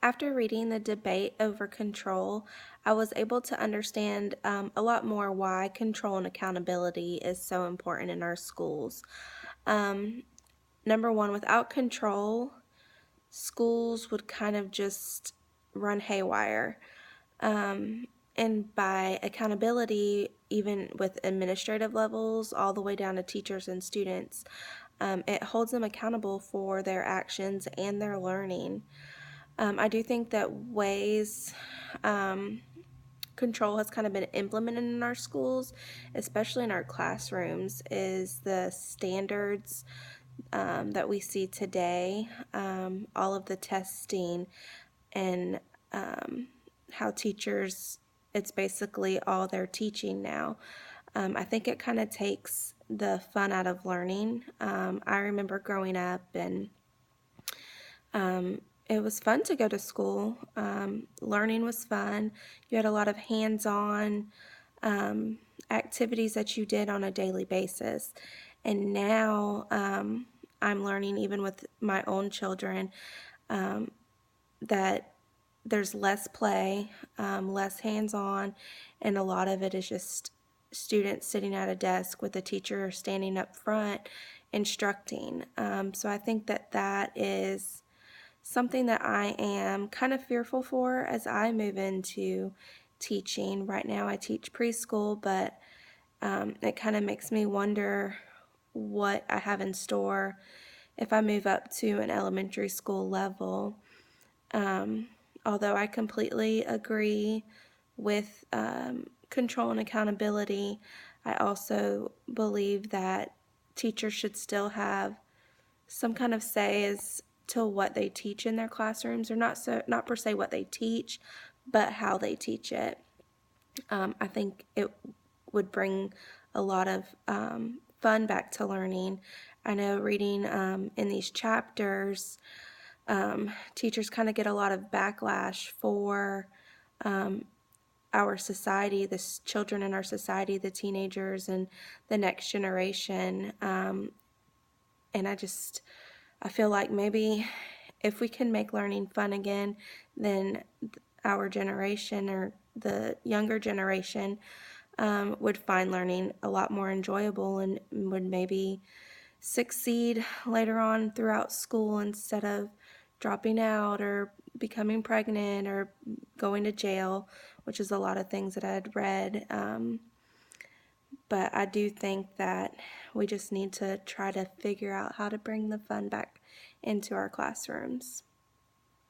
After reading The Debate Over Control, I was able to understand a lot more why control and accountability is so important in our schools. Number one, without control, schools would kind of just run haywire. And by accountability, even with administrative levels, all the way down to teachers and students, it holds them accountable for their actions and their learning. I do think that ways control has kind of been implemented in our schools, especially in our classrooms, is the standards that we see today, all of the testing, and how teachers, it's basically all they're teaching now. I think it kind of takes the fun out of learning. I remember growing up, and it was fun to go to school. Learning was fun. You had a lot of hands-on activities that you did on a daily basis. And now I'm learning, even with my own children, that there's less play, less hands-on, and a lot of it is just students sitting at a desk with a teacher standing up front instructing. So I think that that is something that I am kind of fearful for as I move into teaching. Right now I teach preschool, but it kind of makes me wonder what I have in store if I move up to an elementary school level. Although I completely agree with control and accountability, I also believe that teachers should still have some kind of say as to what they teach in their classrooms, or not per se what they teach, but how they teach it. I think it would bring a lot of fun back to learning. I know reading in these chapters, teachers kind of get a lot of backlash for our society, the children in our society, the teenagers, and the next generation. And I feel like maybe if we can make learning fun again, then our generation, or the younger generation, would find learning a lot more enjoyable and would maybe succeed later on throughout school instead of dropping out or becoming pregnant or going to jail, which is a lot of things that I had read. But I do think that we just need to try to figure out how to bring the fun back into our classrooms.